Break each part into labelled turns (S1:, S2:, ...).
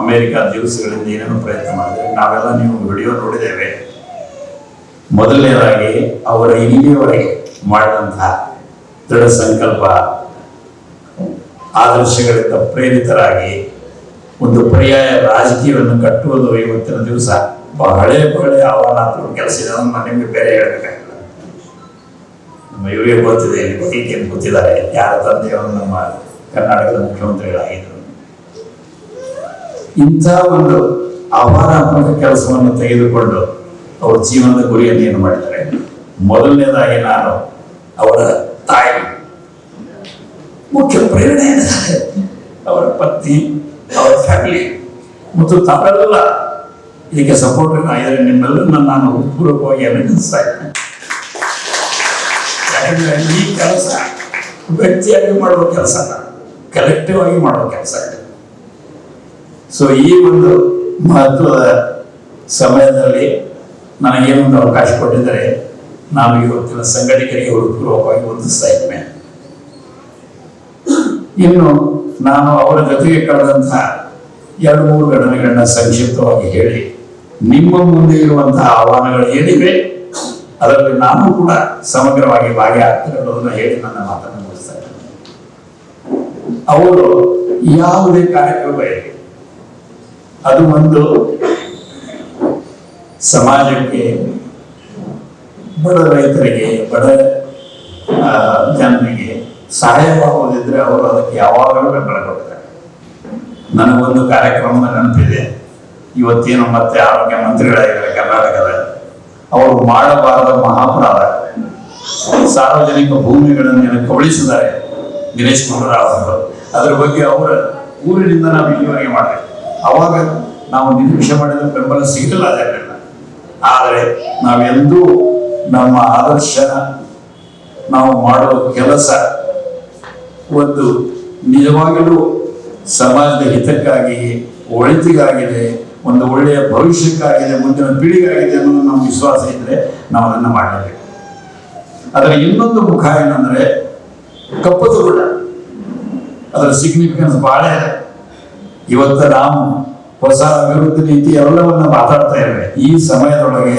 S1: America ದಿವಸಗಳಿಂದ ಏನೇನು ಪ್ರಯತ್ನ ಮಾಡಿದ್ರೆ ನಾವೆಲ್ಲ ನೀವು ವಿಡಿಯೋ ನೋಡಿದ್ದೇವೆ. ಮೊದಲನೇದಾಗಿ ಅವರ ಇಲ್ಲಿಯವರೆಗೆ ಮಾಡಿದಂತಹ ದೃಢ ಸಂಕಲ್ಪ, ಆದರ್ಶಗಳಿಂದ ಪ್ರೇರಿತರಾಗಿ ಒಂದು ಪರ್ಯಾಯ ರಾಜಕೀಯವನ್ನು ಕಟ್ಟುವುದು ಇವತ್ತಿನ ದಿವಸ ಬಹಳ ಆಹ್ವಾನಾತ್ಮಕ ಕೆಲಸ ಇದೆ. ಅದನ್ನು ನಿಮಗೆ ಬೇರೆ ಹೇಳಬೇಕಾಗಿಲ್ಲ. ನಮ್ಮ ಇವರಿಗೆ ಗೊತ್ತಿದೆ, ಇಲ್ಲಿ ಗೊತ್ತಿದ್ದಾರೆ ಯಾರ ತಂದೆಯವರು ನಮ್ಮ ಕರ್ನಾಟಕದ ಮುಖ್ಯಮಂತ್ರಿಗಳಾಗಿದ್ದರು. ಇಂಥ ಒಂದು ಆಹ್ವಾನಾತ್ಮಕ ಕೆಲಸವನ್ನು ತೆಗೆದುಕೊಂಡು ಅವ್ರ ಜೀವನದ ಗುರಿಯನ್ನು ಏನು ಮಾಡಿದ್ದಾರೆ. ಮೊದಲನೇದಾಗಿ ನಾನು ಅವರ ತಾಯಿ ಮುಖ್ಯ ಪ್ರೇರಣೆ ಏನಿದ್ದಾರೆ, ಅವರ ಪತ್ನಿ, ಅವರ ಫ್ಯಾಮಿಲಿ ಮತ್ತು ತಾವೆಲ್ಲ ಇದಕ್ಕೆ ಸಪೋರ್ಟ್ ಆಗಿದ್ರೆ ನಿಮ್ಮೆಲ್ಲರನ್ನ ನಾನು ಪೂರ್ವಕವಾಗಿ ಅಭಿನಂದಿಸ್ತಾ ಇದ್ದೇನೆ. ಯಾಕಂದ್ರೆ ಈ ಕೆಲಸ ವ್ಯಕ್ತಿಯಾಗಿ ಮಾಡುವ ಕೆಲಸ ಅಲ್ಲ, ಕಲೆಕ್ಟಿವ್ ಆಗಿ ಮಾಡುವ ಕೆಲಸ ಇದೆ. ಸೊ ಈ ಒಂದು ಮಹತ್ವದ ಸಮಯದಲ್ಲಿ ನನಗೇನೊಂದು ಅವಕಾಶ ಕೊಟ್ಟಿದ್ದರೆ ನಾನು ಇವತ್ತಿನ ಸಂಘಟಕರಿಗೆ ಪೂರ್ವಕವಾಗಿ ವಂದಿಸ್ತಾ ಇದ್ದೇನೆ. ಇನ್ನು ನಾನು ಅವರ ಜೊತೆಗೆ ಕಳೆದಂತಹ 2-3 ಘಟನೆಗಳನ್ನ ಸಂಕ್ಷಿಪ್ತವಾಗಿ ಹೇಳಿ, ನಿಮ್ಮ ಮುಂದೆ ಇರುವಂತಹ ಆಹ್ವಾನಗಳು ಏನಿವೆ ಅದರಲ್ಲಿ ನಾನು ಕೂಡ ಸಮಗ್ರವಾಗಿ ಭಾಗಿಯಾಗ್ತಿರೋದನ್ನ ಹೇಳಿ ನನ್ನ ಮಾತನ್ನು ಮುಗಿಸ್ತಾ ಇದ್ದೇನೆ. ಅವರು ಯಾವುದೇ ಕಾರ್ಯಕ್ರಮ ಇರಲಿ, ಅದು ಒಂದು ಸಮಾಜಕ್ಕೆ, ಬಡ ರೈತರಿಗೆ, ಬಡ ಜನರಿಗೆ ಸಹಾಯವಾಗುವುದಿದ್ರೆ ಅವರು ಅದಕ್ಕೆ ಯಾವಾಗಲೂ ಬೆಂಬಲ ಕೊಡ್ತಾರೆ. ನನಗೊಂದು ಕಾರ್ಯಕ್ರಮದ ನೆನಪಿದೆ. ಇವತ್ತೇನು ಮತ್ತೆ ಆರೋಗ್ಯ ಮಂತ್ರಿಗಳಾಗಿದ್ದಾರೆ ಕರ್ನಾಟಕದ, ಅವರು ಮಾಡಬಾರದ ಮಹಾಪರಾಧ, ಸಾರ್ವಜನಿಕ ಭೂಮಿಗಳನ್ನು ಕಬಳಿಸಿದ್ದಾರೆ ದಿನೇಶ್ ಗುಂಡೂರಾವ್ ಅವರು. ಅದರ ಬಗ್ಗೆ ಅವರ ಊರಿನಿಂದ ನಾವು ಇಲ್ಲಿವರೆಗೆ ಮಾಡಬೇಕು. ಅವಾಗ ನಾವು ನಿರೀಕ್ಷೆ ಮಾಡಿದ ಬೆಂಬಲ ಸಿಗಲಿಲ್ಲ ಅದರಿಂದ. ಆದರೆ ನಾವೆಂದೂ ನಮ್ಮ ಆದರ್ಶ, ನಾವು ಮಾಡುವ ಕೆಲಸ ಒಂದು ನಿಜವಾಗಲೂ ಸಮಾಜದ ಹಿತಕ್ಕಾಗಿ, ಒಳಿತಿಗಾಗಿದೆ, ಒಂದು ಒಳ್ಳೆಯ ಭವಿಷ್ಯಕ್ಕಾಗಿದೆ, ಮುಂದಿನ ಪೀಳಿಗೆಯಾಗಿದೆ ಅನ್ನೋದು ನಮ್ಮ ವಿಶ್ವಾಸ ಇದ್ರೆ ನಾವು ಅದನ್ನು ಮಾಡಲೇಬೇಕು. ಅದರ ಇನ್ನೊಂದು ಮುಖ ಏನಂದ್ರೆ ಕಪ್ಪತ್ತು ಕೂಡ, ಅದರ ಸಿಗ್ನಿಫಿಕೆನ್ಸ್ ಬಹಳ ಇದೆ. ಇವತ್ತು ನಾವು ಹೊಸ ಅಭಿವೃದ್ಧಿ ನೀತಿ ಎಲ್ಲವನ್ನ ಮಾತಾಡ್ತಾ ಇದ್ದೇವೆ. ಈ ಸಮಯದೊಳಗೆ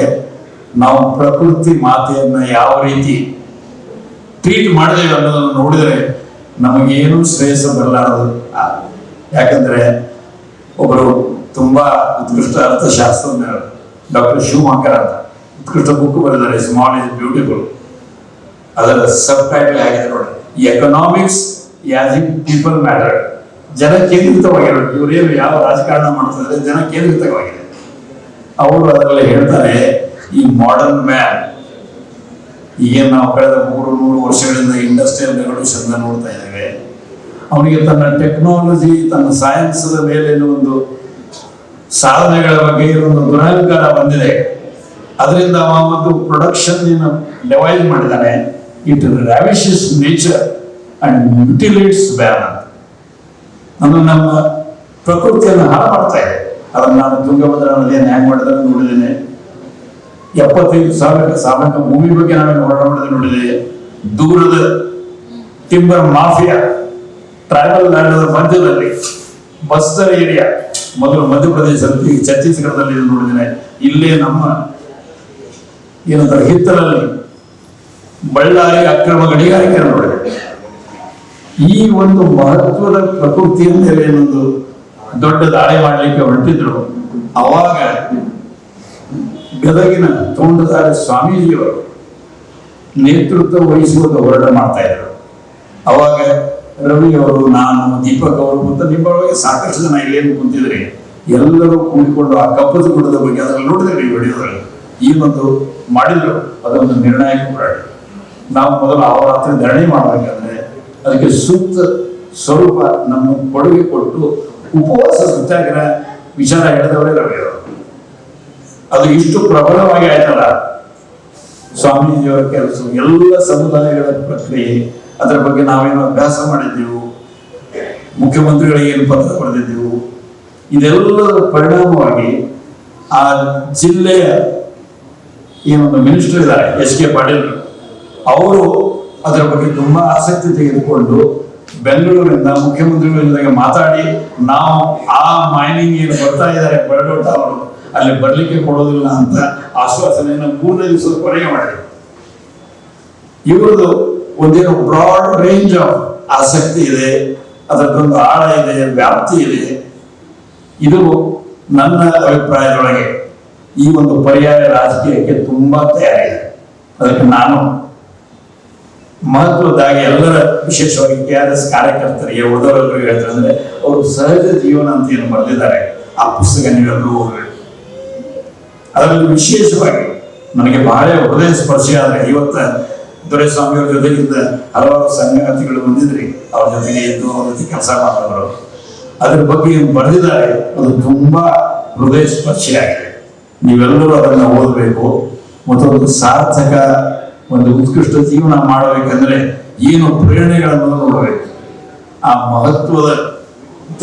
S1: ನಾವು ಪ್ರಕೃತಿ ಮಾತೆಯನ್ನ ಯಾವ ರೀತಿ ಟ್ರೀಟ್ ಮಾಡಿದೇವೆ ಅನ್ನೋದನ್ನು ನೋಡಿದರೆ ನಮಗೇನು ಶ್ರೇಯಸ್ಸು ಬರಲಾರದು. ಯಾಕಂದ್ರೆ ಒಬ್ಬರು ತುಂಬಾ ಉತ್ಕೃಷ್ಟ ಅರ್ಥಶಾಸ್ತ್ರಜ್ಞರು ಡಾಕ್ಟರ್ ಶಿವಮಂಕರ್ ಅಂತ ಉತ್ಕೃಷ್ಟ ಬುಕ್ ಬರೆದಿದ್ದಾರೆ, ಸ್ಮಾಲ್ ಇಸ್ ಬ್ಯೂಟಿಫುಲ್. ಅದರ ಸಬ್ ಟೈಟಲ್ ಆಗಿದೆ ನೋಡಿ, economics as in people matter. ಜನ ಕೇಂದ್ರಿತವಾಗಿರೋದು. ಇವರೇನು ಯಾವ ರಾಜಕಾರಣ ಮಾಡ್ತಿದ್ರೆ ಜನ ಕೇಂದ್ರಿತವಾಗಿದೆ. ಅವರು ಅದರಲ್ಲಿ ಹೇಳ್ತಾರೆ, ಈ ಮಾಡರ್ನ್ ಮ್ಯಾನ್, ಈಗೇನು ನಾವು ಕಳೆದ 300 ವರ್ಷಗಳಿಂದ ಇಂಡಸ್ಟ್ರಿಯಲ್ ರೆವಲ್ಯೂಷನ್ ನೋಡ್ತಾ ಇದ್ದೇವೆ, ಅವನಿಗೆ ತನ್ನ ಟೆಕ್ನಾಲಜಿ, ತನ್ನ ಸೈನ್ಸ್ದ ಮೇಲಿನ ಒಂದು ಸಾಧನೆಗಳ ಬಗ್ಗೆ ಒಂದು ದುರಹಂಕಾರ ಬಂದಿದೆ. ಅದರಿಂದ ಅವ ಒಂದು ಪ್ರೊಡಕ್ಷನ್ ಡಿವೈಸ್ ಮಾಡಿದ್ದಾನೆ. ಇಟ್ ರಾವಿಶಸ್ ನೇಚರ್ ಅಂಡ್ ಮ್ಯುಟಿಲೇಟ್ಸ್ ಬ್ಯಾನ್ ಅಂತ. ನಾನು ನಮ್ಮ ಪ್ರಕೃತಿಯನ್ನು ಹಾಳು ಮಾಡ್ತಾ ಇದೆ. ಅದನ್ನು ನಾನು ತುಂಗಭದ್ರಾ ನದಿಯನ್ನು ಹ್ಯಾಂಗ್ ಮಾಡಿದ್ರೆ ನೋಡಿದ್ದೇನೆ. 75,000 ಸಾರ್ವಜನಿಕ ಭೂಮಿ ಬಗ್ಗೆ ನಾವೇನು ಹೋರಾಟ ಮಾಡಿದ್ರೆ ನೋಡಿದೆ. ದೂರದ ಟಿಂಬರ್ ಮಾಫಿಯಾ, ಟ್ರೈಬಲ್ ಲ್ಯಾಂಡ್ ಮಧ್ಯದಲ್ಲಿ ಬಸ್ತರ್ ಏರಿಯಾ, ಮೊದಲು ಮಧ್ಯಪ್ರದೇಶದಲ್ಲಿ, ಛತ್ತೀಸ್ಗಢದಲ್ಲಿ ನೋಡಿದ್ದೇನೆ. ಇಲ್ಲೇ ನಮ್ಮ ಏನಂತಾರೆ ಹಿತ್ತಲಲ್ಲಿ ಬಳ್ಳಾರಿ ಅಕ್ರಮ ಗಣಿಗಾರಿಕೆ ನೋಡಿದೆ. ಈ ಒಂದು ಮಹತ್ವದ ಪ್ರಕೃತಿಯ ಮೇಲೆ ಏನೊಂದು ದೊಡ್ಡ ದಾಳಿ ಮಾಡಲಿಕ್ಕೆ ಹೊರಟಿದ್ರು. ಅವಾಗ ಗದಗಿನ ತೋಂಟದಾರ್ಯ ಸ್ವಾಮೀಜಿಯವರು ನೇತೃತ್ವ ವಹಿಸುವುದು ಹೋರಾಟ ಮಾಡ್ತಾ ಇದ್ರು. ಅವಾಗ ರವಿ ಅವರು, ನಾನು, ದೀಪಕ್ ಅವರು ಮತ್ತು ನಿಮ್ಮೊಳಗೆ ಸಾಕಷ್ಟು ಜನ ಇಲ್ಲೇನು ಕುಂತಿದ್ರಿ, ಎಲ್ಲರೂ ಕೂಡಿಕೊಂಡು ಆ ಕಪ್ಪದ ಗುಡ್ಡದ ಬಗ್ಗೆ ಅದರಲ್ಲಿ ನೋಡಿದ್ರಿ ವಿಡಿಯೋದಲ್ಲಿ ಈ ಒಂದು ಮಾಡಿದ್ರು. ಅದೊಂದು ನಿರ್ಣಾಯಕ ಹೋರಾಟ. ನಾವು ಮೊದಲು ಅಹೋರಾತ್ರಿ ಧರಣಿ ಮಾಡಬೇಕಾದ್ರೆ ಅದಕ್ಕೆ ಸೂಕ್ತ ಸ್ವರೂಪ ನಮ್ಮ ಕೊಡುಗೆ ಕೊಟ್ಟು ಉಪವಾಸ ಸತ್ಯಾಗ್ರಹ ವಿಚಾರ ಹೇಳಿದವರೇ ರವಿ ಅವರು. ಅದು ಇಷ್ಟು ಪ್ರಬಲವಾಗಿ ಆಯ್ತಲ್ಲ ಸ್ವಾಮೀಜಿಯವರ ಕೆಲಸ, ಎಲ್ಲ ಸಮುದಾಯಗಳ ಪ್ರಕ್ರಿಯೆ, ಅದರ ಬಗ್ಗೆ ನಾವೇನು ಅಭ್ಯಾಸ ಮಾಡಿದ್ದೆವು, ಮುಖ್ಯಮಂತ್ರಿಗಳಿಗೆ ಏನು ಪತ್ರ ಬರೆದಿದ್ದೆವು, ಇದೆಲ್ಲದರ ಪರಿಣಾಮವಾಗಿ ಆ ಜಿಲ್ಲೆಯ ಏನೊಂದು ಮಿನಿಸ್ಟರ್ ಇದ್ದಾರೆ ಎಸ್ ಕೆ ಪಾಟೀಲ್, ಅವರು ಅದರ ಬಗ್ಗೆ ತುಂಬಾ ಆಸಕ್ತಿ ತೆಗೆದುಕೊಂಡು ಬೆಂಗಳೂರಿನಿಂದ ಮುಖ್ಯಮಂತ್ರಿಗಳ ಜೊತೆಗೆ ಮಾತಾಡಿ ನಾವು ಆ ಮೈನಿಂಗ್ ಏನು ಬರ್ತಾ ಇದ್ದಾರೆ ಬರಡೋಟ ಅವರು ಅಲ್ಲಿ ಬರ್ಲಿಕ್ಕೆ ಕೊಡೋದಿಲ್ಲ ಅಂತ ಆಶ್ವಾಸನೆಯನ್ನು 3ನೇ ದಿವಸದ ಕೊನೆಗೆ ಮಾಡಿದ್ರು. ಇವ್ರದ್ದು ಒಂದೇನು ಬ್ರಾಡ್ ರೇಂಜ್ ಆಫ್ ಆಸಕ್ತಿ ಇದೆ, ಅದರದ್ದೊಂದು ಆಳ ಇದೆ, ವ್ಯಾಪ್ತಿ ಇದೆ. ಇದು ನನ್ನ ಅಭಿಪ್ರಾಯದೊಳಗೆ ಈ ಒಂದು ಪರ್ಯಾಯ ರಾಜಕೀಯಕ್ಕೆ ತುಂಬಾ ತಯಾರಿದೆ. ಅದಕ್ಕೆ ನಾನು ಮಹತ್ವದಾಗಿ ಎಲ್ಲರ, ವಿಶೇಷವಾಗಿ KRS ಕಾರ್ಯಕರ್ತರಿಗೆ ಉಳಿದವರೆಲ್ಲರೂ ಹೇಳ್ತಾರೆ ಅಂದ್ರೆ ಅವರು ಸಹಜ ಜೀವನ ಅಂತ ಏನು ಬರೆದಿದ್ದಾರೆ ಆ ಪುಸ್ತಕ ನೀವೆಲ್ಲರೂ ಓದಬೇಕು. ಅದರಲ್ಲಿ ವಿಶೇಷವಾಗಿ ನನಗೆ ಬಹಳ ಹೃದಯ ಸ್ಪರ್ಶಿ ಆದ್ರೆ ಇವತ್ತ ದೊರೆಸ್ವಾಮಿಯವ್ರ ಜೊತೆಗಿಂದ ಹಲವಾರು ಸಂಗಾತಿಗಳು ಬಂದಿದ್ರಿ, ಅವ್ರ ಜೊತೆಗೆ ಇದ್ದು ಅವ್ರ ಜೊತೆ ಕೆಲಸ ಮಾಡಿದವರು. ಅದ್ರ ಬಗ್ಗೆ ಏನು ಬರೆದಿದ್ದಾರೆ ಅದು ತುಂಬಾ ಹೃದಯ ಸ್ಪರ್ಶಿಯಾಗಿದೆ. ನೀವೆಲ್ಲರೂ ಅದನ್ನ ಓದಬೇಕು ಮತ್ತು ಒಂದು ಸಾರ್ಥಕ ಒಂದು ಉತ್ಕೃಷ್ಟ ಜೀವನ ಮಾಡಬೇಕಂದ್ರೆ ಏನು ಪ್ರೇರಣೆಗಳನ್ನು ನೋಡಬೇಕು. ಆ ಮಹತ್ವದ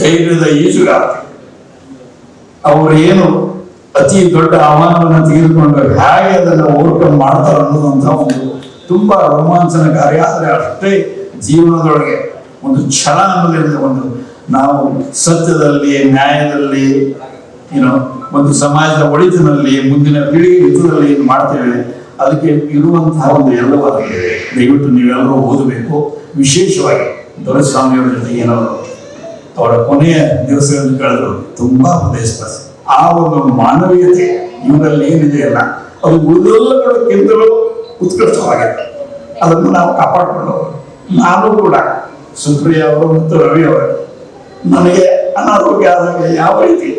S1: ಧೈರ್ಯದ ಈಜುಗಾರ ಅವರು ಏನು ಅತಿ ದೊಡ್ಡ ಆಹ್ವಾನವನ್ನು ತೆಗೆದುಕೊಂಡು ಹೇಗೆ ಅದನ್ನು ಓವರ್ಕಮ್ ಮಾಡ್ತಾರೆ ಅನ್ನೋದಂತ ಒಂದು ತುಂಬಾ ರೋಮಾಂಚನಕಾರಿ, ಆದರೆ ಅಷ್ಟೇ ಜೀವನದೊಳಗೆ ಒಂದು ಛಲ ಅನ್ನೋದ್ರಿಂದ ಒಂದು ನಾವು ಸತ್ಯದಲ್ಲಿ, ನ್ಯಾಯದಲ್ಲಿ, ಏನೋ ಒಂದು ಸಮಾಜದ ಒಳಿತಿನಲ್ಲಿ, ಮುಂದಿನ ಪೀಳಿಗೆ ಹಿತದಲ್ಲಿ ಏನು ಮಾಡ್ತೇವೆ ಅದಕ್ಕೆ ಇರುವಂತಹ ಒಂದು ಎಲ್ಲವೂ ಅದಕ್ಕೆ ದಯವಿಟ್ಟು ನೀವೆಲ್ಲರೂ ಓದಬೇಕು. ವಿಶೇಷವಾಗಿ ದೊರೆಸ್ವಾಮಿಯವರ ಜೊತೆಗೆ ಏನಾದ್ರು ಅವರ ಕೊನೆಯ ದಿವಸಗಳನ್ನು ಕಳೆದ್ರು ತುಂಬಾ ಹೃದಯ ಸ್ಪರ್ಶ. ಆ ಒಂದು ಮಾನವೀಯತೆ ಇವರಲ್ಲಿ ಏನಿದೆಯಲ್ಲ ಅದು ಉಳಿದೆಲ್ಲಗಳಿಗಿಂತಲೂ ಉತ್ಕೃಷ್ಟವಾಗಿದೆ. ಅದನ್ನು ನಾವು ಕಾಪಾಡಿಕೊಳ್ಳೋರು. ನಾನು ಕೂಡ ಸುಪ್ರಿಯ ಅವರು ಮತ್ತು ರವಿ ಅವರು ನನಗೆ ಅನಾರೋಗ್ಯ ಆದಾಗ ಯಾವ ರೀತಿ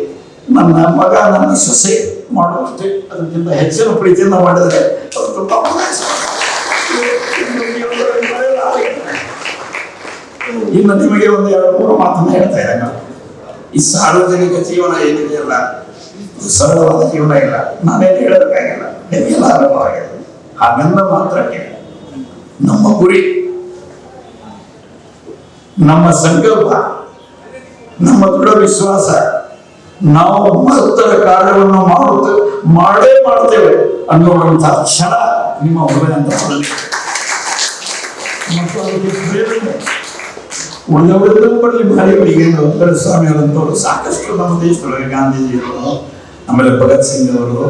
S1: ನನ್ನ ಮಗ ನನ್ನ ಸೊಸೆ ಮಾಡುವಷ್ಟೇ ಅದಕ್ಕಿಂತ ಹೆಚ್ಚಿನ ಪ್ರೀತಿಯಿಂದ ಮಾಡಿದರೆ ಅದು ತುಂಬಾ ಇನ್ನು ನಿಮಗೆ ಒಂದು 2-3 ಮಾತನ್ನ ಹೇಳ್ತಾ ಇದ್ದೇನೆ. ಈ ಸಾರ್ವಜನಿಕ ಜೀವನ ಏನಿದೆಯಲ್ಲ ಸರಳವಾದ ಜೀವನ ಇಲ್ಲ, ನಾನೇನು ಹೇಳಬೇಕಾಗಿಲ್ಲ, ನಿಮಗೆಲ್ಲ ಅನುಭವವಾಗಿದೆ. ಹಾಗಂದ ಮಾತ್ರಕ್ಕೆ ನಮ್ಮ ಗುರಿ, ನಮ್ಮ ಸಂಕಲ್ಪ, ನಮ್ಮ ದೃಢ ವಿಶ್ವಾಸ, ನಾವು ಮಹತ್ತರ ಕಾರ್ಯವನ್ನು ಮಾಡೇ ಮಾಡ್ತೇವೆ ಅನ್ನುವಂತಹ ಕ್ಷಣ ನಿಮ್ಮ ಹೃದಯ ಅಂತ ಉಳಿದವರೆಲ್ಲ ಬರಲಿ ಭಾರಿಗಳಿಗೆ ದೊರೆಸ್ವಾಮಿಯವರಂತವರು ಸಾಕಷ್ಟು ನಮ್ಮ ದೇಶದೊಳಗೆ ಗಾಂಧೀಜಿಯವರು, ಆಮೇಲೆ ಭಗತ್ ಸಿಂಗ್ ಅವರು,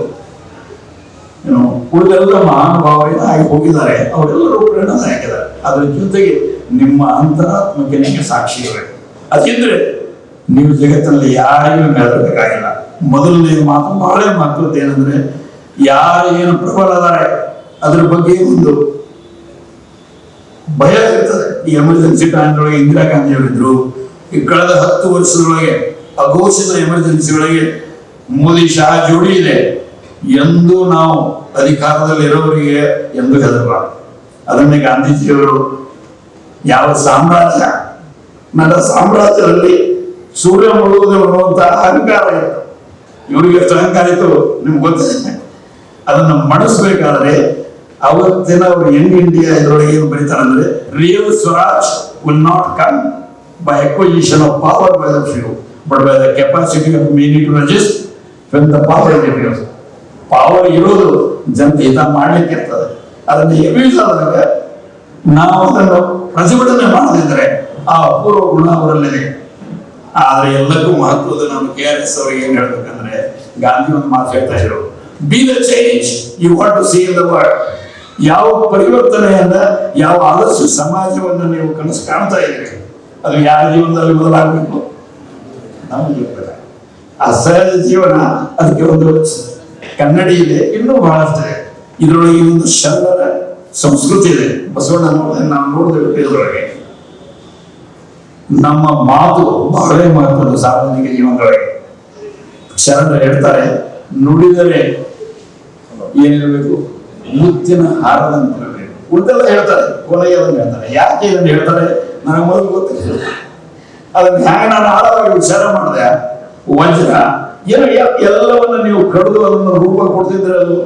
S1: ಏನು ಉಳಿದೆಲ್ಲ ಮಹಾನುಭಾವರಿಗೆ ಆಗಿ ಹೋಗಿದ್ದಾರೆ. ಅವರೆಲ್ಲರೂ ಪ್ರೇರಣಾದಾಯಕಿದ್ದಾರೆ. ಅದರ ಜೊತೆಗೆ ನಿಮ್ಮ ಅಂತರಾತ್ಮಕ್ಕೆ ನಿಮಗೆ ಸಾಕ್ಷಿ ಇರಬೇಕು. ಅದಿದ್ರೆ ನೀವು ಜಗತ್ತಿನಲ್ಲಿ ಯಾರಿಗೂ ಮೆರಬೇಕಾಗಿಲ್ಲ. ಮೊದಲನೇ ಮಾತು ಬಹಳ ಮಹತ್ವದ್ದು ಏನಂದ್ರೆ ಯಾರು ಏನು ಪ್ರಬಲ ಅದಾರೆ ಅದ್ರ ಬಗ್ಗೆ ಒಂದು ಭಯ ಇರ್ತದೆ. ಈ ಎಮರ್ಜೆನ್ಸಿ ಟೈಮ್ನೊಳಗೆ ಇಂದಿರಾ ಗಾಂಧಿ ಅವರಿದ್ರು. ಈ ಕಳೆದ 10 ವರ್ಷದೊಳಗೆ ಅಘೋಷಿತ ಎಮರ್ಜೆನ್ಸಿಗಳಿಗೆ ಮೋದಿ ಶಾ ಜೋಡಿ ಇದೆ. ಎಂದು ನಾವು ಅಧಿಕಾರದಲ್ಲಿ ಇರೋರಿಗೆ ಎಂದು ಹೆದರಬಾರದು. ಅದನ್ನೇ ಗಾಂಧೀಜಿಯವರು ಯಾವ ಸಾಮ್ರಾಜ್ಯ, ನನ್ನ ಸಾಮ್ರಾಜ್ಯದಲ್ಲಿ ಸೂರ್ಯ ಮುಳುಗುವುದು ಅನ್ನುವಂತ ಅಹಂಕಾರ ಇತ್ತು. ಇವರಿಗೆ ಎಷ್ಟು ಅಹಂಕಾರ ಇತ್ತು ನಿಮ್ಗೆ ಗೊತ್ತಿದೆ. ಅದನ್ನು ಮಣಿಸ್ಬೇಕಾದ್ರೆ ಅವತ್ತಿನ ಅವರು ಯಂಗ್ ಇಂಡಿಯಾ ಇದರೊಳಗೆ ಏನು ಬರೀತಾರೆ ಅಂದ್ರೆ real swaraj will not come by acquisition of power by the few but by the capacity of many to resist when the power is abused. Power ಇರೋದು ಜನತೆ ಹಿತ ಮಾಡ್ಲಿಕ್ಕೆ ಇರ್ತದೆ. ಅದನ್ನು ಅಬ್ಯೂಸ್ ಆದಾಗ ನಾವು ಅದನ್ನು ಪ್ರತಿಭಟನೆ ಮಾಡದಿದ್ರೆ ಆ ಅಪೂರ್ವ ಗುಣ ಅವರಲ್ಲಿದೆ. ಆದ್ರೆ ಎಲ್ಲಕ್ಕೂ ಮಹತ್ವದ ನಮ್ಮ KRS ಅವರಿಗೆ ಏನ್ ಹೇಳ್ಬೇಕಂದ್ರೆ ಗಾಂಧಿ ಒಂದು ಮಾತು ಹೇಳ್ತಾ ಇದ್ರು, be the change you want to see in the world. ಯಾವ ಪರಿವರ್ತನೆಯನ್ನ, ಯಾವ ಆದರ್ಶ ಸಮಾಜವನ್ನು ನೀವು ಕನಸು ಕಾಣ್ತಾ ಇದ್ದೀರಿ ಅದು ಯಾರ ಜೀವನದಲ್ಲಿ ಬದಲಾಗಬೇಕು? ನಮ್ಮ ಜೀವನ ಆ ಸಹಜ ಜೀವನ ಅದಕ್ಕೆ ಒಂದು ಕನ್ನಡಿ ಇದೆ, ಇನ್ನೂ ಬಹಳಷ್ಟಿದೆ. ಇದರೊಳಗೆ ಒಂದು ಶರಣರ ಸಂಸ್ಕೃತಿ ಇದೆ. ಬಸವಣ್ಣ ನಾವು ನೋಡಿದ್ದೇವೆ. ಇದರೊಳಗೆ ನಮ್ಮ ಮಾತು ಬಹಳ ಮಹತ್ವದ ಸಾರ್ವಜನಿಕ ಜೀವನದೊಳಗೆ. ಶರಣರು ಹೇಳ್ತಾರೆ, ನುಡಿದರೆ ಏನಿರಬೇಕು? ಮುತ್ತಿನ ಹಾರದಂತಿರಬೇಕು. ಉಳಿದೆಲ್ಲ ಹೇಳ್ತಾರೆ, ಕೊನೆಗೆ ಅದನ್ನು ಹೇಳ್ತಾರೆ. ಯಾಕೆ ಇದನ್ನು ಹೇಳ್ತಾರೆ ನನಗೆ ಮೊದಲು ಗೊತ್ತಿಲ್ಲ. ಅದನ್ನು ಹ್ಯಾಂಗ ನಾನು ಆಳವಾಗಿ ವಿಚಾರ ಮಾಡಿದೆ. ವಜ್ರ ಏನು ಎಲ್ಲವನ್ನ ನೀವು ಕಡಿದು ಅದನ್ನು ರೂಪ ಕೊಡ್ತಿದ್ರೆ ಅದು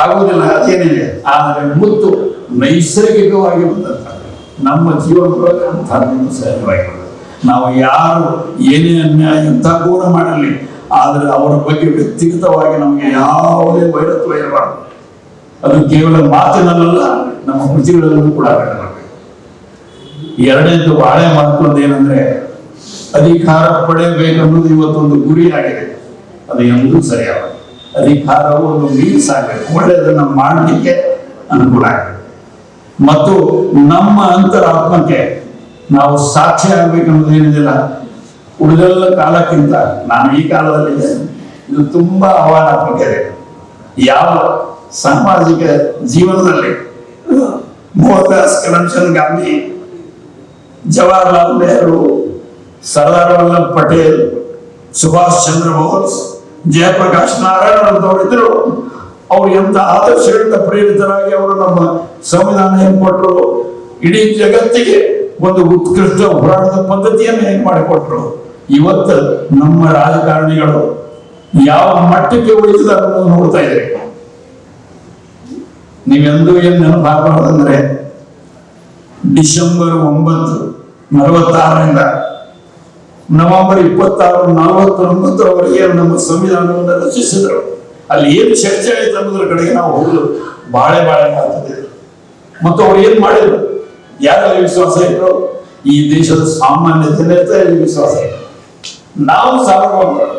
S1: ಆಗುವುದಿಲ್ಲ, ಅದೇನಿದೆ. ಆದರೆ ಮುತ್ತು ನೈಸರ್ಗಿಕವಾಗಿ ಬಂದಂತ ನಮ್ಮ ಜೀವನದೊಳಗೆ ಅಂತಹದ್ದನ್ನು ಸಹಜವಾಗಿ ನಾವು ಯಾರು ಏನೇ ಅನ್ಯಾಯ ಎಂಥ ಘೋರ ಮಾಡಲಿ, ಆದರೆ ಅವರ ಬಗ್ಗೆ ವ್ಯಕ್ತಿಗತವಾಗಿ ನಮಗೆ ಯಾವುದೇ ವೈರತ್ವ ಇರಬಾರದು. ಅದು ಕೇವಲ ಮಾತಿನಲ್ಲ, ನಮ್ಮ ಕೃತಿಗಳಲ್ಲೂ ಕೂಡ ಕಂಡುಬರಬೇಕು. ಎರಡನೇದು ಬಹಳ ಮಹತ್ವದ್ದು ಏನಂದ್ರೆ ಅಧಿಕಾರ ಪಡೆಯಬೇಕನ್ನೋದು ಇವತ್ತೊಂದು ಗುರಿಯಾಗಿದೆ. ಅದು ಎಂದೂ ಸರಿಯಾಗ ಅಧಿಕಾರವು ಒಂದು ಮೀನ್ಸ್ ಆಗಬೇಕು, ಒಳ್ಳೆಯದನ್ನ ಮಾಡಲಿಕ್ಕೆ ಅನುಕೂಲ ಆಗಬೇಕು. ಮತ್ತು ನಮ್ಮ ಅಂತರಾತ್ಮಕ್ಕೆ ನಾವು ಸಾಕ್ಷಿ ಆಗ್ಬೇಕನ್ನೋದು ಏನಿದಿಲ್ಲ. ಉಳಿದೆಲ್ಲ ಕಾಲಕ್ಕಿಂತ ನಾನು ಈ ಕಾಲದಲ್ಲಿದೆ, ಇದು ತುಂಬಾ ಆಹ್ವಾನಾತ್ಮಕ ಇದೆ. ಯಾವ ಸಾಮಾಜಿಕ ಜೀವನದಲ್ಲಿ ಮೋಹನ್ದಾಸ್ ಕರಮ್ಚಂದ್ ಗಾಂಧಿ, ಜವಾಹರ್ಲಾಲ್ ನೆಹರು, ಸರ್ದಾರ್ ವಲ್ಲಭ್ ಪಟೇಲ್, ಸುಭಾಷ್ ಚಂದ್ರ ಬೋಸ್, ಜಯಪ್ರಕಾಶ್ ನಾರಾಯಣ್ ಅಂತವರಿದ್ರು. ಅವರು ಎಂತ ಆದರ್ಶಗಳಿಂದ ಪ್ರೇರಿತರಾಗಿ ಅವರು ನಮ್ಮ ಸಂವಿಧಾನ ಹೆಂಗ್ ಕೊಟ್ಟರು, ಇಡೀ ಜಗತ್ತಿಗೆ ಒಂದು ಉತ್ಕೃಷ್ಟ ಹೋರಾಟದ ಪದ್ಧತಿಯನ್ನು ಹೆಂಗ್ ಮಾಡಿಕೊಟ್ರು. ಇವತ್ತು ನಮ್ಮ ರಾಜಕಾರಣಿಗಳು ಯಾವ ಮಟ್ಟಕ್ಕೆ ಉಳಿದಿದೆ ಅನ್ನೋದು ನೋಡ್ತಾ ಇದ್ದಾರೆ. ನೀವೆಂದೂ ಏನ್ ನೆನಪಾಗಬಾರ್ದಂದ್ರೆ ಡಿಸೆಂಬರ್ 9, 46ರಿಂದ ನವೆಂಬರ್ 26, 49ರವರೆಗೆ ನಮ್ಮ ಸಂವಿಧಾನವನ್ನು ರಚಿಸಿದರು. ಅಲ್ಲಿ ಏನು ಚರ್ಚೆ ಆಯ್ತು ಅನ್ನೋದ್ರ ಕಡೆಗೆ ನಾವು ಹೋಗಲು ಬಹಳ ಮಾಡ್ತಿದ್ದೇವೆ. ಮತ್ತು ಅವ್ರು ಏನ್ ಮಾಡಿದ್ರು, ಯಾರಲ್ಲಿ ವಿಶ್ವಾಸ ಇದ್ರು, ಈ ದೇಶದ ಸಾಮಾನ್ಯ ಜನತೆಯಲ್ಲಿ ವಿಶ್ವಾಸ ಇತ್ತು. ನಾವು ಸಾರ್ವಭೌಮರು.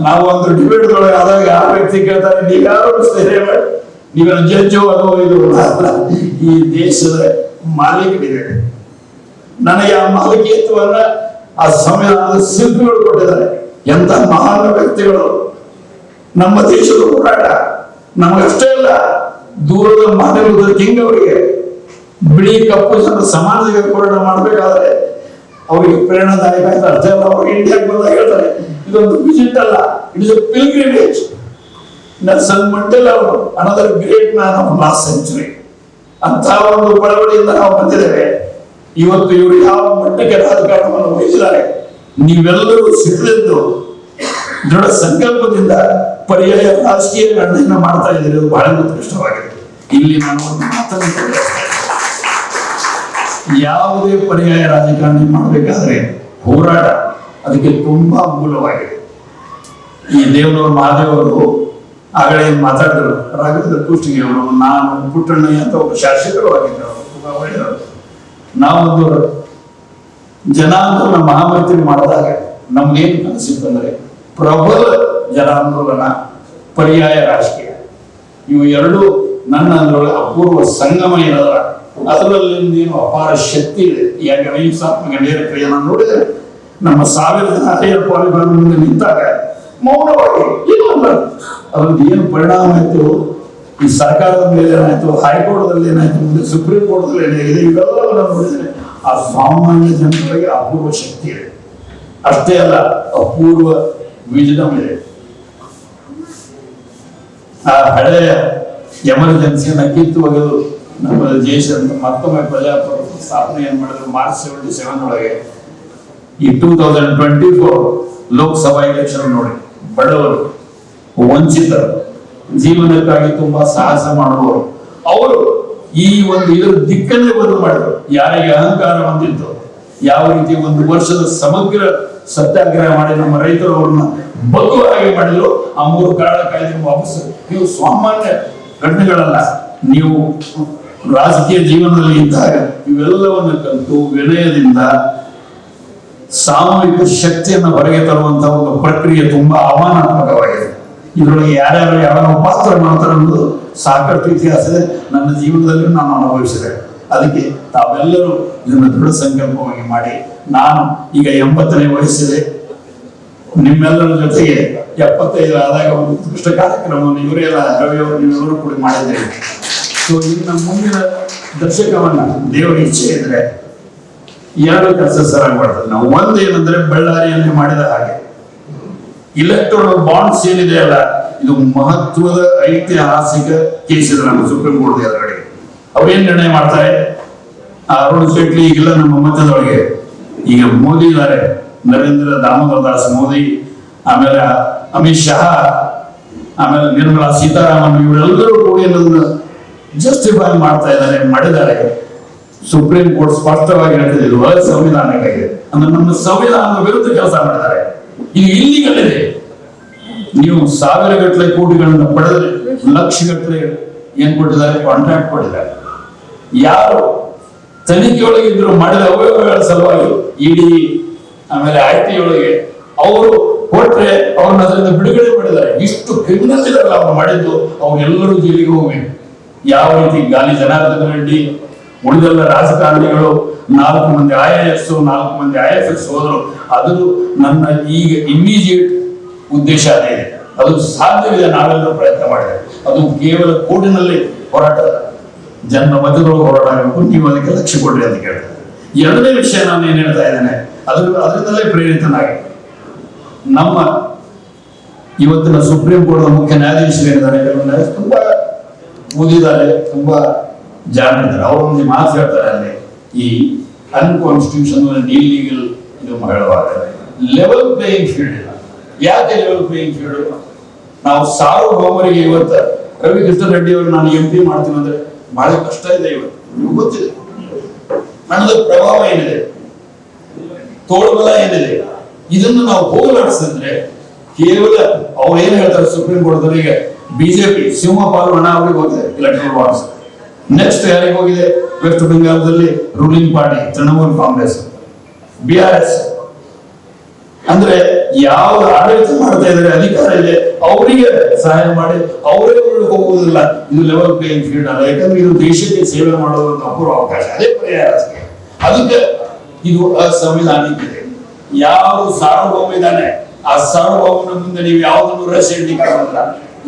S1: ನಾವು ಒಂದು ಡಿಬೇಟ್ ಒಳಗೆ ಆದಾಗ ಯಾವ ವ್ಯಕ್ತಿ ಕೇಳ್ತಾರೆ, ನೀವ್ಯಾರು ನೀವೇನು ಜಡ್ಜು ಅದು ಇದು, ಈ ದೇಶದ ಮಾಲೀಕರಿದ್ದಾರೆ. ನನಗೆ ಆ ಮಾಲಕೀಯತ್ವವನ್ನ ಆ ಸಂವಿಧಾನದ ಶಿಲ್ಪಿಗಳು ಕೊಟ್ಟಿದ್ದಾರೆ. ಎಂತ ಮಹಾನ್ ವ್ಯಕ್ತಿಗಳು. ನಮ್ಮ ದೇಶದ ಹೋರಾಟ ನಮಗಷ್ಟೇ ಅಲ್ಲ, ದೂರದ ಮಾರ್ಟಿನ್ ಲೂಥರ್ ಕಿಂಗ್ ಅವರಿಗೆ ಬಿಳಿ ಕಪ್ಪು ಜನರ ಸಮಾನತೆಗೆ ಹೋರಾಟ ಮಾಡಬೇಕಾದ್ರೆ ಅವರಿಗೆ ಪ್ರೇರಣಾದಾಯಕ ಅಂತ ಅರ್ಥ ಅಲ್ಲ. ಅವ್ರಿಗೆ ಇಂಡಿಯಾಗೆ ಬಂದಾಗ ಹೇಳ್ತಾರೆ, ಇದೊಂದು ವಿಸಿಟ್ ಅಲ್ಲ, it is a pilgrimage. Nelson Mandela ಅವರು another great man of last century ಅಂತ ಒಂದು ಬಳವಳಿಯಿಂದ ನಾವು ಬಂದಿದ್ದೇವೆ. ಇವತ್ತು ಇವರು ಯಾವ ಮಟ್ಟಕ್ಕೆ ರಾಜಕಾರಣವನ್ನು ವಹಿಸಿದ್ದಾರೆ. ನೀವೆಲ್ಲರೂ ಸಿಡಿದಿದ್ದು ದೃಢ ಸಂಕಲ್ಪದಿಂದ ಪರ್ಯಾಯ ರಾಜಕೀಯ ಗಣನೆಯನ್ನ ಮಾಡ್ತಾ ಇದ್ದೀರಿ. ಅದು ಬಹಳ ಉತ್ಕೃಷ್ಟವಾಗಿದೆ. ಇಲ್ಲಿ ನಾನು ಒಂದು ಮಾತನ್ನು ಯಾವುದೇ ಪರ್ಯಾಯ ರಾಜಕಾರಣ ಮಾಡಬೇಕಾದ್ರೆ ಹೋರಾಟ ಅದಕ್ಕೆ ತುಂಬಾ ಮೂಲವಾಗಿದೆ. ಈ ದೇವನವರು ಮಹಾದೇವರು ಆಗಲೇ ಮಾತಾಡಿದ್ರು, ರಾಘವೇಂದ್ರ ಕುಷ್ಟಗಿ ಅವರು, ನಾನು, ಪುಟ್ಟಣ್ಣಯ್ಯ ಅಂತ ಒಬ್ಬ ಶಾಸಕರು ಆಗಿದ್ದರು, ತುಂಬಾ ಒಳ್ಳೆಯವರು. ನಾವೊಂದು ಜನಾಂದೋಲನ ಮಹಾಮೈತ್ರಿ ಮಾಡಿದಾಗ ನಮ್ಗೇನು ಕನಸಿತ್ತು ಅಂದ್ರೆ ಪ್ರಬಲ ಜನಾಂದೋಲನ, ಪರ್ಯಾಯ ರಾಜಕೀಯ, ಇವು ಎರಡು ನನ್ನ ಅಂದ್ರೊಳಗೆ ಅಪೂರ್ವ ಸಂಗಮ ಏನಲ್ಲ. ಅದರಲ್ಲಿ ಅಪಾರ ಶಕ್ತಿ ಇದೆ. ಯಾಕೆ ಅಹಿಂಸಾತ್ಮಕ ನೇರ ಕ್ರಿಯೆಯನ್ನು ನೋಡಿದರೆ ನಮ್ಮ 1000 ಜನ ಹೈಯರ್ ಪಾಲಿಗಾನ್ ಮುಂದೆ ನಿಂತಾಗ ಮೌನವಾಗಿ ಏನಲ್ಲ ಅದ್ರದ್ದು ಏನು ಪರಿಣಾಮ ಆಯ್ತು, ಈ ಸರ್ಕಾರದ ಮೇಲೆ ಏನಾಯ್ತು, ಹೈಕೋರ್ಟ್ದಲ್ಲಿ ಏನಾಯ್ತು, ಮುಂದೆ ಸುಪ್ರೀಂ ಕೋರ್ಟ್ದಲ್ಲಿ ಏನಾಗಿದೆ, ಇವೆಲ್ಲವನ್ನು ನೋಡಿದರೆ ಆ ಸಾಮಾನ್ಯ ಜನರಿಗೆ ಅಪೂರ್ವ ಶಕ್ತಿ ಇದೆ. ಅಷ್ಟೇ ಅಲ್ಲ, ಅಪೂರ್ವ ವಿಜ್ಡಮ್ ಇದೆ. ಆ ಹಳೆಯ ಎಮರ್ಜೆನ್ಸಿಯನ್ನ ಕಿತ್ತು ಒಗೆದು ನಮ್ಮ ದೇಶ ಮತ್ತೊಮ್ಮೆ ಪ್ರಜಾಪ್ರಭುತ್ವ ಸ್ಥಾಪನೆ ಏನ್ ಮಾಡಿದ್ರು ಮಾರ್ಚ್ 77 ಒಳಗೆ. ಈ 2024 ಲೋಕಸಭಾ ಎಲೆಕ್ಷನ್ ನೋಡಿ, ಬಡವರು, ವಂಚಿತರು, ಜೀವನಕ್ಕಾಗಿ ತುಂಬಾ ಸಾಹಸ ಮಾಡುವವರು, ಅವರು ಈ ಒಂದು ಇದರ ದಿಕ್ಕನ್ನೇ ಬದಲು ಮಾಡಿದ್ರು. ಯಾರಿಗೆ ಅಹಂಕಾರ ಬಂದಿತ್ತು, ಯಾವ ರೀತಿ ಒಂದು ವರ್ಷದ ಸಮಗ್ರ ಸತ್ಯಾಗ್ರಹ ಮಾಡಿ ನಮ್ಮ ರೈತರು ಅವ್ರನ್ನ ಬಗ್ಗು ಹಾಗೆ ಮಾಡಿದ್ರು. ಆ 3 ಕಾರಣ ಕಾಯ್ದೆ ವಾಪಸ್. ನೀವು ಸಾಮಾನ್ಯ ಘಟನೆಗಳಲ್ಲ, ನೀವು ರಾಜಕೀಯ ಜೀವನದಲ್ಲಿ ಇದ್ದಾಗ ಇವೆಲ್ಲವನ್ನು ಕಲಿತು ವಿನಯದಿಂದ ಸಾಮೂಹಿಕ ಶಕ್ತಿಯನ್ನು ಹೊರಗೆ ತರುವಂತಹ ಒಂದು ಪ್ರಕ್ರಿಯೆ ತುಂಬಾ ಆಹ್ವಾನಾತ್ಮಕವಾಗಿದೆ. ಇದರೊಳಗೆ ಯಾರ್ಯಾರು ಯಾವ ಪಾತ್ರ ಮಾಡ್ತಾರೆ ಅನ್ನೋದು ಸಾಕಷ್ಟು ಇತಿಹಾಸ ಇದೆ. ನನ್ನ ಜೀವನದಲ್ಲಿ ನಾನು ಅನುಭವಿಸಿದೆ. ಅದಕ್ಕೆ ತಾವೆಲ್ಲರೂ ಇದನ್ನು ದೃಢ ಸಂಕಲ್ಪವಾಗಿ ಮಾಡಿ, ನಾನು ಈಗ 80ನೇ ವಯಸ್ಸಿದೆ, ನಿಮ್ಮೆಲ್ಲರ ಜೊತೆಗೆ 75 ಆದಾಗ ಒಂದು ಉತ್ಕೃಷ್ಟ ಕಾರ್ಯಕ್ರಮವನ್ನು ಇವರೆಲ್ಲ ರವಿಯವರು ನೀವೆಲ್ಲರೂ ಕೂಡ ಮಾಡಿದ್ದೇವೆ. ಸೊ ಇನ್ನು ಮುಂದಿನ ದಶಕವನ್ನ ದೇವರ ಇಚ್ಛೆ ಇದ್ರೆ 2 ಕೆಲಸ ಸರಾಗಿ ಮಾಡ್ತಾರೆ. ನಾವು ಒಂದು ಏನಂದ್ರೆ ಬಳ್ಳಾರಿಯಲ್ಲಿ ಮಾಡಿದ ಹಾಗೆ ಇಲೆಕ್ಟೋರಲ್ ಬಾಂಡ್ಸ್ ಏನಿದೆ ಅಲ್ಲ, ಇದು ಮಹತ್ವದ ಐತಿಹಾಸಿಕ ಕೇಸ್ ಇದೆ ನಮ್ಮ ಸುಪ್ರೀಂ ಕೋರ್ಟ್ ಎದುರುಗಡೆ. ಅವ್ರೇನ್ ನಿರ್ಣಯ ಮಾಡ್ತಾರೆ, ಅರುಣ್ ಜೇಟ್ಲಿ ಈಗಿಲ್ಲ ನಮ್ಮ ಮಧ್ಯದೊಳಗೆ, ಈಗ ಮೋದಿ ಇದ್ದಾರೆ, ನರೇಂದ್ರ ದಾಮೋದರ್ ದಾಸ್ ಮೋದಿ, ಆಮೇಲೆ ಅಮಿತ್ ಶಾ, ಆಮೇಲೆ ನಿರ್ಮಲಾ ಸೀತಾರಾಮನ್, ಇವರೆಲ್ಲರೂ ಕೂಡ ಏನನ್ನ ಜಸ್ಟಿಫೈ ಮಾಡ್ತಾ ಇದ್ದಾರೆ, ಮಾಡಿದ್ದಾರೆ. ಸುಪ್ರೀಂ ಕೋರ್ಟ್ ಸ್ಪಷ್ಟವಾಗಿ ಹೇಳ್ತಿದೆ ಇದು ಅಸಂವಿಧಾನಿಕವಾಗಿದೆ ಅಂದ್ರೆ ನಮ್ಮ ಸಂವಿಧಾನದ ವಿರುದ್ಧ ಕೆಲಸ ಮಾಡಿದ್ದಾರೆ. ಇದು ಇಲ್ಲಿಗಲ್ ಇದೆ. ನೀವು 1000 ಗಟ್ಟಲೆ ಕೋಟಿಗಳನ್ನು ಪಡೆದ್ರೆ ಲಕ್ಷ ಗಟ್ಟಲೆ ಏನ್ ಕೊಟ್ಟಿದ್ದಾರೆ, ಕಾಂಟ್ರಾಕ್ಟ್ ಕೊಟ್ಟಿದ್ದಾರೆ. ಯಾರು ತನಿಖೆಯೊಳಗೆ ಇದ್ರು ಮಾಡಿದ ಅವಯವಗಳ ಸಲುವಾಗಿ ಇಡಿ ಆಮೇಲೆ ಐಟಿ ಒಳಗೆ ಅವರು ಕೊಟ್ರೆ ಅವ್ರನ್ನ ಅದರಿಂದ ಬಿಡುಗಡೆ ಮಾಡಿದ್ದಾರೆ. ಇಷ್ಟು ಕ್ರಿಮಿನಲ್ ಇದಾರಲ್ಲ ಅವ್ರು ಮಾಡಿದ್ದು, ಅವ್ರೆಲ್ಲರೂ ಜೈಲಿಗೆ ಹೋಗ್ಬೇಕು. ಯಾವ ರೀತಿ ಗಾಲಿ ಜನಾರ್ದನ ರೆಡ್ಡಿ ಉಳಿದೆಲ್ಲ ರಾಜಕಾರಣಿಗಳು 4 ಮಂದಿ IAS 4 ಮಂದಿ IFS ಹೋದ್ರು. ಅದು ನನ್ನ ಈಗ ಇಮಿಡಿಯೇಟ್ ಉದ್ದೇಶ ಅದೇ ಇದೆ. ಅದು ಸಾಧ್ಯವಿದೆ, ನಾವೆಲ್ಲರೂ ಪ್ರಯತ್ನ ಮಾಡಿದ್ದೇವೆ. ಅದು ಕೇವಲ ಕೋರ್ಟಿನಲ್ಲಿ ಹೋರಾಟ, ಜನ ಮಧ್ಯದೊಳಗೆ ಹೋರಾಟ ಆಗಬೇಕು. ನೀವು ಅದಕ್ಕೆ ಲಕ್ಷ್ಯ ಕೊಡ್ರಿ ಅಂತ ಕೇಳ್ತಾರೆ. ಎರಡನೇ ವಿಷಯ ನಾನು ಏನ್ ಹೇಳ್ತಾ ಇದ್ದೇನೆ, ಅದರಿಂದಲೇ ಪ್ರೇರಿತನಾಗಿ ನಮ್ಮ ಇವತ್ತಿನ ಸುಪ್ರೀಂ ಕೋರ್ಟ್ ಮುಖ್ಯ ನ್ಯಾಯಾಧೀಶರು ಏನಿದ್ದಾರೆ, ತುಂಬಾ ಓದಿದ್ದಾರೆ, ತುಂಬಾ ಜಾಣರಿದ್ದಾರೆ. ಅವರೊಂದು ಮಾತು ಹೇಳ್ತಾರೆ ಅಲ್ಲಿ, ಈ ಅನ್ಕಾನ್ಸ್ಟಿಟ್ಯೂಷನಲ್ ಇಲ್ಲೀಗಲ್ ಇದು ಹೇಳುವಾಗ ಲೆವೆಲ್ ಪ್ಲೇಯಿಂಗ್ ಫೀಲ್ಡ್ ಇಲ್ಲ. ಯಾಕೆ ಲೆವೆಲ್ ಪ್ಲೇಯಿಂಗ್ ಫೀಲ್ಡ್? ನಾವು ಸಾರ್ವಭೌಮರಿಗೆ ಇವತ್ತು ರವಿ ಕೃಷ್ಣ ರೆಡ್ಡಿ ಅವರು ನಾನು MP ಮಾಡ್ತೀನಿ ಅಂದ್ರೆ ಬಹಳ ಕಷ್ಟ ಇದೆ. ಇವತ್ತು ನಿಮ್ಗೆ ಗೊತ್ತಿದೆ ನನ್ನದು ಪ್ರಭಾವ ಏನಿದೆ, ತೋಳ್ಬಲ ಏನಿದೆ, ಇದನ್ನು ನಾವು ಹೋಗಲಾಡಿಸಿದ್ರೆ ಕೇವಲ ಅವ್ರು ಏನ್ ಹೇಳ್ತಾರೆ ಸುಪ್ರೀಂ ಕೋರ್ಟ್ ಈಗ ಬಿಜೆಪಿ ಸಿಂಹಪಾಲು ಹಣ ಅವ್ರಿಗೆ ಹೋಗಿದೆ ಎಲೆಕ್ಟ್ರಲ್ ಬಾಂಡ್ಸ್. ನೆಕ್ಸ್ಟ್ ಯಾರಿಗೆ ಹೋಗಿದೆ? ವೆಸ್ಟ್ ಬೆಂಗಾಲದಲ್ಲಿ ruling party Trinamool Congress, BRS. ಅಂದ್ರೆ ಯಾವ ಆಡಳಿತ ಮಾಡ್ತಾ ಇದ್ದಾರೆ, ಅಧಿಕಾರ ಇದೆ, ಅವರಿಗೆ ಸಹಾಯ ಮಾಡಿ ಅವರೇ ಹೋಗುವುದಿಲ್ಲ. ಇದು ಲೆವೆಲ್ ಪ್ಲೇಯಿಂಗ್ ಫೀಲ್ಡ್ ಅಲ್ಲ. ಯಾಕಂದ್ರೆ ಇದು ದೇಶಕ್ಕೆ ಸೇವೆ ಮಾಡುವ ಒಂದು ಅಪೂರ್ವ ಅವಕಾಶ. ಅದೇ ಪರಿಹಾರ. ಅದಕ್ಕೆ ಇದು ಅಸಂವಿಧಾನಿಕ ಇದೆ. ಯಾರು ಸಾರ್ವಭೌಮ ಇದ್ದಾನೆ ಆ ಸಾರ್ವಭೌಮನ ಮುಂದೆ ನೀವು ಯಾವುದನ್ನು ರಹಸ್ಯ ಇಡ್ಲಿಕ್ಕೆ ಆಗಲ್ಲ.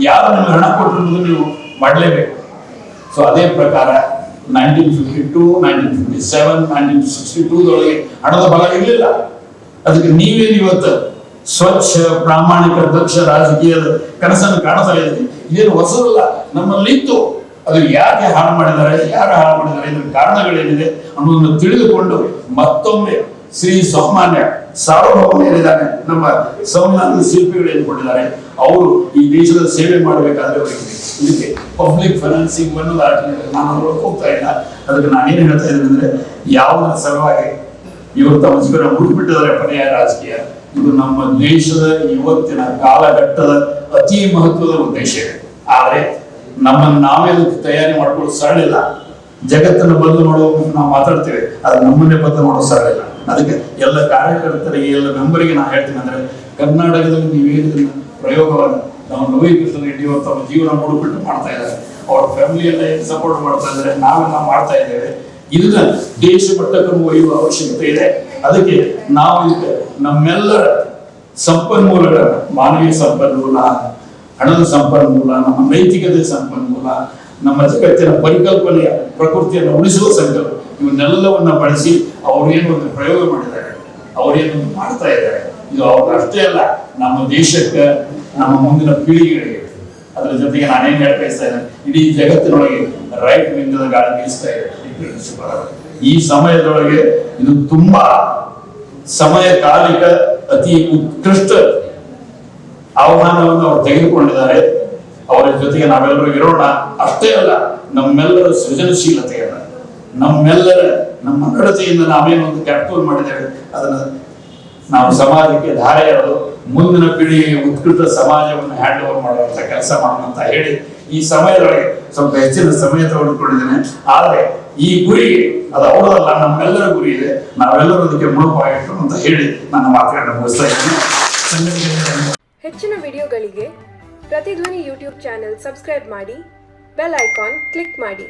S1: ಯಾರು ನಿಮ್ಗೆ ಹಣ ಕೊಟ್ಟಿರುವುದು ನೀವು ಮಾಡಲೇಬೇಕು. ಸೊ ಅದೇ ಪ್ರಕಾರ 1952, 1957, 1962 ಹಣದ ಬಲ ಇರಲಿಲ್ಲ. ಅದಕ್ಕೆ ನೀವೇನು ಇವತ್ತು ಸ್ವಚ್ಛ, ಪ್ರಾಮಾಣಿಕ, ದಕ್ಷ ರಾಜಕೀಯದ ಕನಸನ್ನು ಕಾಣ್ತಾ ಇದ್ದೀರಿ. ಇದೇನು ಹೊಸದಲ್ಲ, ನಮ್ಮಲ್ಲಿತ್ತು. ಅದು ಯಾಕೆ ಹಾಳು ಮಾಡಿದ್ದಾರೆ, ಯಾರು ಹಾಳು ಮಾಡಿದ್ದಾರೆ, ಇದರ ಕಾರಣಗಳೇನಿದೆ ಅನ್ನೋದನ್ನು ತಿಳಿದುಕೊಂಡು ಮತ್ತೊಮ್ಮೆ ಶ್ರೀ ಸಾಮಾನ್ಯ ಸಾರ್ವಭೌಮ ಏನಿದ್ದಾನೆ, ನಮ್ಮ ಸಂವಿಧಾನದ ಶಿಲ್ಪಿಗಳು ಏನ್ಕೊಂಡಿದ್ದಾರೆ, ಅವರು ಈ ದೇಶದ ಸೇವೆ ಮಾಡಬೇಕಾದ್ರೆ ಅವರಿಗೆ ಇದಕ್ಕೆ ಪಬ್ಲಿಕ್ ಫೈನಾನ್ಸಿಂಗ್ ಅನ್ನೋದು ನಾನು ಹೋಗ್ತಾ ಇಲ್ಲ. ಅದಕ್ಕೆ ನಾನೇನು ಹೇಳ್ತಾ ಇದ್ದೇನೆ ಅಂದ್ರೆ, ಯಾವುದರ ಸಲುವಾಗಿ ಇವರು ತಮ್ಮ ಜೀವನ ಮುಡಿಬಿಟ್ಟಿದ್ದಾರೆ ಪರ್ಯಾಯ ರಾಜಕೀಯ, ಇದು ನಮ್ಮ ದೇಶದ ಇವತ್ತಿನ ಕಾಲಘಟ್ಟದ ಅತಿ ಮಹತ್ವದ ಉದ್ದೇಶ ಇದೆ. ಆದ್ರೆ ನಮ್ಮನ್ನು ನಾವೇ ತಯಾರಿ ಮಾಡ್ಕೊಳ್ಳೋದು ಸರಳಿಲ್ಲ. ಜಗತ್ತನ್ನು ಬದಲು ಮಾಡುವ ನಾವು ಮಾತಾಡ್ತೇವೆ, ಅದು ನಮ್ಮನ್ನೇ ಬದಲು ಮಾಡೋದು ಸರಳಿಲ್ಲ. ಅದಕ್ಕೆ ಎಲ್ಲ ಕಾರ್ಯಕರ್ತರಿಗೆ, ಎಲ್ಲ ಮೆಂಬರಿಗೆ ನಾನು ಹೇಳ್ತೀನಿ ಅಂದ್ರೆ, ಕರ್ನಾಟಕದಲ್ಲಿ ನೀವೇನು ಪ್ರಯೋಗವನ್ನು ನಾವು ರವಿ ಕೃಷ್ಣ ರೆಡ್ಡಿ ಅವರು ತಮ್ಮ ಜೀವನ ಮುಡುಬಿಟ್ಟು ಮಾಡ್ತಾ ಇದ್ದಾರೆ, ಅವ್ರ ಫ್ಯಾಮಿಲಿ ಎಲ್ಲ ಸಪೋರ್ಟ್ ಮಾಡ್ತಾ ಇದ್ದಾರೆ, ನಾವೆಲ್ಲ ಮಾಡ್ತಾ ಇದ್ದೇವೆ. ಇದನ್ನ ದೇಶ ಮಟ್ಟಕ್ಕೆ ಒಯ್ಯುವ ಅವಶ್ಯಕತೆ ಇದೆ. ಅದಕ್ಕೆ ನಾವು ಇದಕ್ಕೆ ನಮ್ಮೆಲ್ಲರ ಸಂಪನ್ಮೂಲಗಳ, ಮಾನವೀಯ ಸಂಪನ್ಮೂಲ, ಹಣದ ಸಂಪನ್ಮೂಲ, ನಮ್ಮ ನೈತಿಕತೆ ಸಂಪನ್ಮೂಲ, ನಮ್ಮ ಜಗತ್ತಿನ ಪರಿಕಲ್ಪನೆಯ ಪ್ರಕೃತಿಯನ್ನು ಉಳಿಸುವ ಸಂಕಲ್ಪ, ಇವನ್ನೆಲ್ಲವನ್ನ ಬಳಸಿ ಅವ್ರೇನು ಒಂದು ಪ್ರಯೋಗ ಮಾಡಿದ್ದಾರೆ, ಅವ್ರೇನು ಮಾಡ್ತಾ ಇದ್ದಾರೆ, ಇದು ಅವ್ರು ಅಷ್ಟೇ ಅಲ್ಲ, ನಮ್ಮ ದೇಶಕ್ಕೆ, ನಮ್ಮ ಮುಂದಿನ ಪೀಳಿಗೆಗಳಿಗೆ. ಅದರ ಜೊತೆಗೆ ನಾನೇನ್ ಹೇಳ್ತಾ ಇದ್ದೇನೆ, ಇಡೀ ಜಗತ್ತಿನೊಳಗೆ ರೈಟ್ ವಿಂಗದ ಗಾಳಿ ಬೀಸ್ತಾ ಇದೆ. ಈ ಸಮಯದೊಳಗೆ ಇದು ತುಂಬಾ ಸಮಯಕಾಲಿಕ ಅತಿ ಉತ್ಕೃಷ್ಟ ಆಹ್ವಾನವನ್ನು ಅವರು ತೆಗೆದುಕೊಂಡಿದ್ದಾರೆ. ಅವರ ಜೊತೆಗೆ ನಾವೆಲ್ಲರೂ ಇರೋಣ. ಅಷ್ಟೇ ಅಲ್ಲ, ನಮ್ಮೆಲ್ಲರ ಸೃಜನಶೀಲತೆಯನ್ನ, ನಮ್ಮೆಲ್ಲರ ನಮ್ಮ ನಡತೆಯಿಂದ ನಾವೇನು ಒಂದು ಕ್ಯಾಪ್ಟೂಲ್ ಮಾಡಿದ್ದೇವೆ, ಅದನ್ನ ನಾವು ಸಮಾಜಕ್ಕೆ ಧಾರೆ ಎರೆದು ಮುಂದಿನ ಪೀಳಿಗೆಗೆ ಉತ್ಕೃಷ್ಟ ಸಮಾಜವನ್ನು ಹ್ಯಾಂಡ್ ಓವರ್ ಮಾಡುವಂತ ಕೆಲಸ ಮಾಡೋಣ ಅಂತ ಹೇಳಿ, ಈ ಸಮಯದೊಳಗೆ ಸ್ವಲ್ಪ ಹೆಚ್ಚಿನ ಸಮಯ ತೆಗೆದುಕೊಂಡಿದ್ದೇನೆ. ಆದ್ರೆ ಈ ಗುರಿ ಅದು ಅವರಲ್ಲ, ನಮ್ಮೆಲ್ಲರ ಗುರಿ ಇದೆ. ನಾವೆಲ್ಲರೂ ಅದಕ್ಕೆ ಮುಳುಪಾಗಿಟ್ಟು ಅಂತ ಹೇಳಿ ನನ್ನ ಮಾತುಗಳನ್ನು ಮುಗಿಸ್ತಾ ಇದ್ದೀನಿ.
S2: ಹೆಚ್ಚಿನ ವಿಡಿಯೋಗಳಿಗೆ ಪ್ರತಿಧ್ವನಿ ಯೂಟ್ಯೂಬ್ ಚಾನೆಲ್ ಸಬ್ಸ್ಕ್ರೈಬ್ ಮಾಡಿ, ಬೆಲ್ ಐಕಾನ್ ಕ್ಲಿಕ್ ಮಾಡಿ.